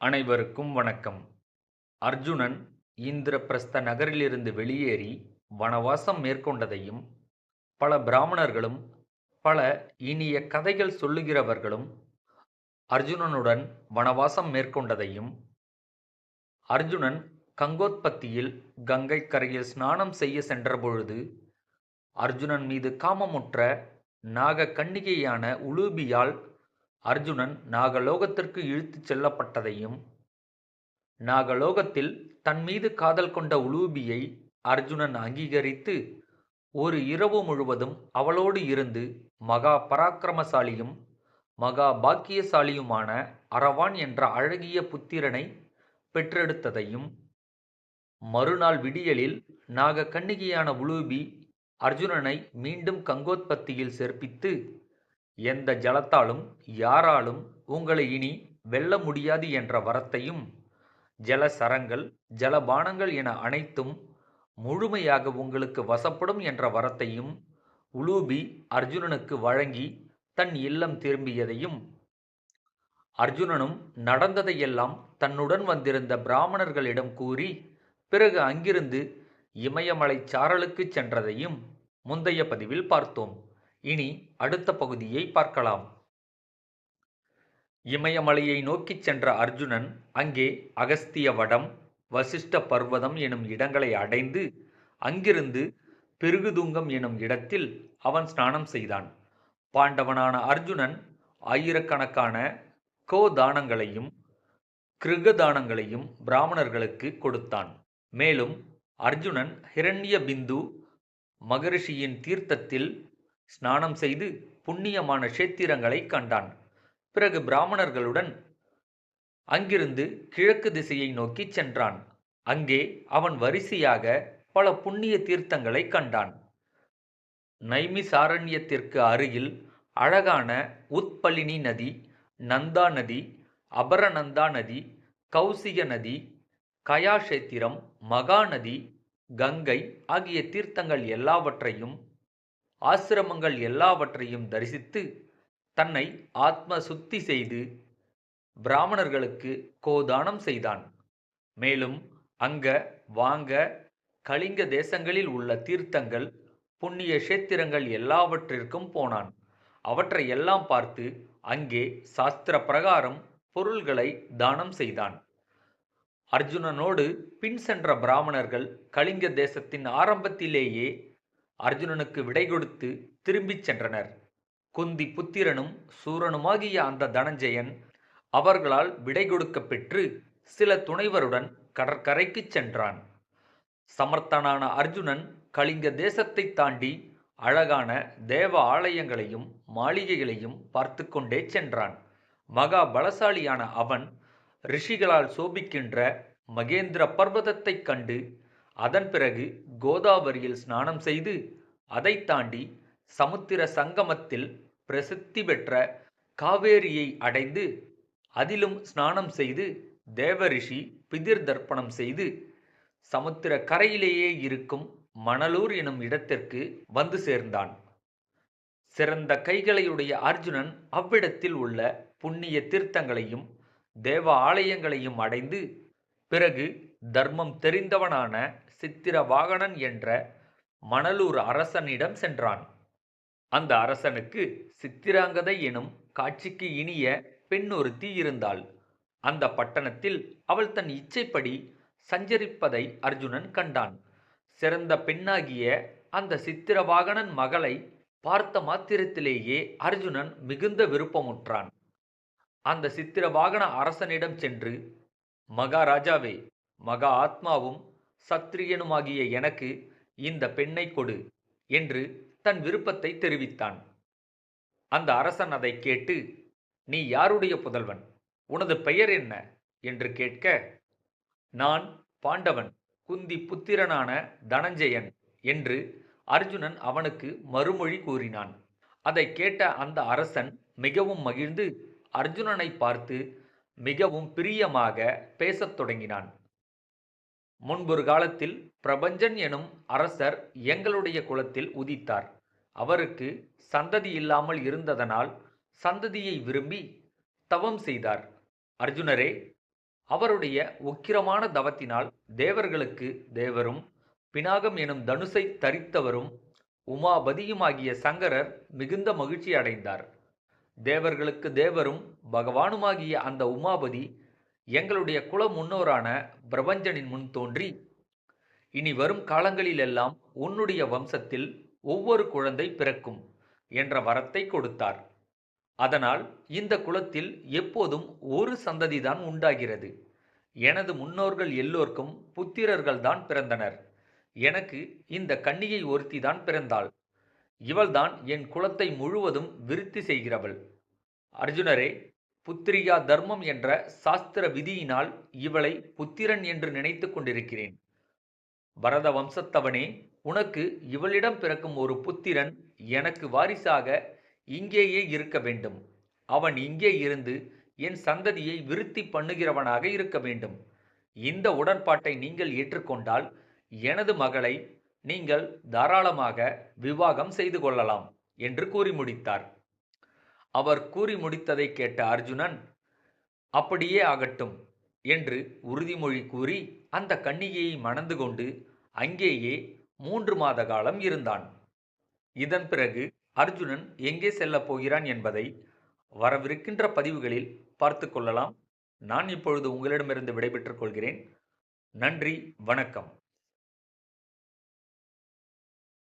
அனைவருக்கும் வணக்கம். அர்ஜுனன் இந்திரபிரஸ்த நகரிலிருந்து வெளியேறி வனவாசம் மேற்கொண்டதையும், பல பிராமணர்களும், பல இனிய கதைகள் சொல்லுகிறவர்களும் அர்ஜுனனுடன் வனவாசம் மேற்கொண்டதையும், அர்ஜுனன் கங்கோத்பத்தியில் கங்கை கரையில் ஸ்நானம் செய்ய சென்றபொழுது, அர்ஜுனன் மீது காமமுற்ற நாக கன்னிகையான உலூபியால் அர்ஜுனன் நாகலோகத்திற்கு இழுத்துச் செல்லப்பட்டதையும், நாகலோகத்தில் தன் மீது காதல் கொண்ட உலூபியை அர்ஜுனன் அங்கீகரித்து ஒரு இரவு முழுவதும் அவளோடு இருந்து மகா பராக்கிரமசாலியும் மகா பாக்கியசாலியுமான அரவான் என்ற அழகிய புத்திரனை பெற்றெடுத்ததையும், மறுநாள் விடியலில் நாக கன்னிகையான உலூபி அர்ஜுனனை மீண்டும் கங்கோத்பத்தியில் சேர்ப்பித்து, எந்த ஜலத்தாலும் யாராலும் உங்களை இனி வெல்ல முடியாது என்ற வரத்தையும், ஜலசரங்கள் ஜலபானங்கள் என அனைத்தும் முழுமையாக உங்களுக்கு வசப்படும் என்ற வரத்தையும் உலூபி அர்ஜுனனுக்கு வழங்கி தன் இல்லம் திரும்பியதையும், அர்ஜுனனும் நடந்ததையெல்லாம் தன்னுடன் வந்திருந்த பிராமணர்களிடம் கூறி பிறகு அங்கிருந்து இமயமலை சாரலுக்கு சென்றதையும் முந்தைய பதிவில் பார்த்தோம். இனி அடுத்த பகுதியை பார்க்கலாம். இமயமலையை நோக்கிச் சென்ற அர்ஜுனன் அங்கே அகஸ்திய வடம், வசிஷ்ட பர்வதம் எனும் இடங்களை அடைந்து அங்கிருந்து பிருகுதுங்கம் எனும் இடத்தில் அவன் ஸ்நானம் செய்தான். பாண்டவனான அர்ஜுனன் ஆயிரக்கணக்கான கோதானங்களையும் கிருகதானங்களையும் பிராமணர்களுக்கு கொடுத்தான். மேலும் அர்ஜுனன் ஹிரண்ய பிந்து மகரிஷியின் தீர்த்தத்தில் ஸ்நானம் செய்து புண்ணியமான க்ஷேத்திரங்களை கண்டான். பிறகு பிராமணர்களுடன் அங்கிருந்து கிழக்கு திசையை நோக்கி சென்றான். அங்கே அவன் வரிசையாக பல புண்ணிய தீர்த்தங்களை கண்டான். நைமிசாரண்யத்திற்கு அருகில் அழகான உத்பலினி நதி, நந்தா நதி, அபரநந்தா நதி, கௌசிக நதி, கயாஷேத்திரம், மகாநதி, கங்கை ஆகிய தீர்த்தங்கள் எல்லாவற்றையும், ஆசிரமங்கள் எல்லாவற்றையும் தரிசித்து தன்னை ஆத்ம சுத்தி செய்து பிராமணர்களுக்கு கோதானம் செய்தான். மேலும் அங்க வாங்க கலிங்க தேசங்களில் உள்ள தீர்த்தங்கள், புண்ணிய கஷேத்திரங்கள் எல்லாவற்றிற்கும் போனான். அவற்றை எல்லாம் பார்த்து அங்கே சாஸ்திர பிரகாரம் பொருள்களை தானம் செய்தான். அர்ஜுனனோடு பின் சென்ற பிராமணர்கள் கலிங்க தேசத்தின் ஆரம்பத்திலேயே அர்ஜுனனுக்கு விடை கொடுத்து திரும்பிச் சென்றனர். குந்தி புத்திரனும் சூரனுமாகிய அந்த தனஞ்சயன் அவர்களால் விடை கொடுக்க பெற்று சில துணைவருடன் கடற்கரைக்கு சென்றான். சமர்த்தனான அர்ஜுனன் கலிங்க தேசத்தை தாண்டி அழகான தேவ ஆலயங்களையும் மாளிகைகளையும் பார்த்து கொண்டே சென்றான். மகா பலசாலியான அவன் ரிஷிகளால் சோபிக்கின்ற மகேந்திர பர்வதத்தை கண்டு அதன் பிறகு கோதாவரியில் ஸ்நானம் செய்து அதை தாண்டி சமுத்திர சங்கமத்தில் பிரசித்தி பெற்ற காவேரியை அடைந்து அதிலும் ஸ்நானம் செய்து தேவரிஷி பிதிர் தர்ப்பணம் செய்து சமுத்திர கரையிலேயே இருக்கும் மணலூர் எனும் இடத்திற்கு வந்து சேர்ந்தான். சிறந்த கைகளையுடைய அர்ஜுனன் அவ்விடத்தில் உள்ள புண்ணிய தீர்த்தங்களையும் தேவ ஆலயங்களையும் அடைந்து பிறகு தர்மம் தெரிந்தவனான சித்திரவாகனன் என்ற மணலூர் அரசனிடம் சென்றான். அந்த அரசனுக்கு சித்திராங்கதை எனும் காட்சிக்கு இனிய பெண் ஒருத்தி இருந்தாள். அந்த பட்டணத்தில் அவள் தன் இச்சைப்படி சஞ்சரிப்பதை அர்ஜுனன் கண்டான். சிறந்த பெண்ணாகிய அந்த சித்திரவாகனன் மகளை பார்த்த மாத்திரத்திலேயே அர்ஜுனன் மிகுந்த விருப்பமுற்றான். அந்த சித்திரவாகன அரசனிடம் சென்று, மகாராஜாவே, மகா ஆத்மாவும் சத்திரியனுமாகிய எனக்கு இந்த பெண்ணை கொடு என்று தன் விருப்பத்தை தெரிவித்தான். அந்த அரசன் அதை கேட்டு, நீ யாருடைய புதல்வன், உனது பெயர் என்ன என்று கேட்க, நான் பாண்டவன், குந்தி புத்திரனான தனஞ்சயன் என்று அர்ஜுனன் அவனுக்கு மறுமொழி கூறினான். அதை கேட்ட அந்த அரசன் மிகவும் மகிழ்ந்து அர்ஜுனனை பார்த்து மிகவும் பிரியமாக பேசத் தொடங்கினான். முன்பொரு காலத்தில் பிரபஞ்சன் எனும் அரசர் எங்களுடைய குலத்தில் உதித்தார். அவருக்கு சந்ததி இல்லாமல் இருந்ததனால் சந்ததியை விரும்பி தவம் செய்தார். அர்ஜுனரே, அவருடைய உக்கிரமான தவத்தினால் தேவர்களுக்கு தேவரும் பினாகம் எனும் தனுசை தரித்தவரும் உமாபதியுமாகிய சங்கரர் மிகுந்த மகிழ்ச்சி அடைந்தார். தேவர்களுக்கு தேவரும் பகவானுமாகிய அந்த உமாபதி எங்களுடைய குல முன்னோரான பிரபஞ்சனின் முன் தோன்றி, இனி வரும் காலங்களிலெல்லாம் உன்னுடைய வம்சத்தில் ஒவ்வொரு குழந்தை பிறக்கும் என்ற வரத்தை கொடுத்தார். அதனால் இந்த குலத்தில் எப்போதும் ஒரு சந்ததிதான் உண்டாகிறது. எனது முன்னோர்கள் எல்லோருக்கும் புத்திரர்கள்தான் பிறந்தனர். எனக்கு இந்த கன்னிகை ஒருத்திதான் பிறந்தாள். இவள்தான் என் குலத்தை முழுவதும் விருத்தி செய்கிறவள். அர்ஜுனரே, புத்திரியா தர்மம் என்ற சாஸ்திர விதியினால் இவளை புத்திரன் என்று நினைத்து கொண்டிருக்கிறேன். பரத வம்சத்தவனே, உனக்கு இவளிடம் பிறக்கும் ஒரு புத்திரன் எனக்கு வாரிசாக இங்கேயே இருக்க வேண்டும். அவன் இங்கே இருந்து என் சந்ததியை விருத்தி பண்ணுகிறவனாக இருக்க வேண்டும். இந்த உடன்பாட்டை நீங்கள் ஏற்றுக்கொண்டால் எனது மகளை நீங்கள் தாராளமாக விவாகம் செய்து கொள்ளலாம் என்று கூறி முடித்தார். அவர் கூறி முடித்ததை கேட்ட அர்ஜுனன், அப்படியே ஆகட்டும் என்று உறுதிமொழி கூறி அந்த கன்னிகையை மணந்து கொண்டு அங்கேயே 3 மாத காலம் இருந்தான். இதன் பிறகு அர்ஜுனன் எங்கே செல்லப் போகிறான் என்பதை வரவிருக்கின்ற பதிவுகளில் பார்த்து கொள்ளலாம். நான் இப்பொழுது உங்களிடமிருந்து விடைபெற்றுக் கொள்கிறேன். நன்றி, வணக்கம்.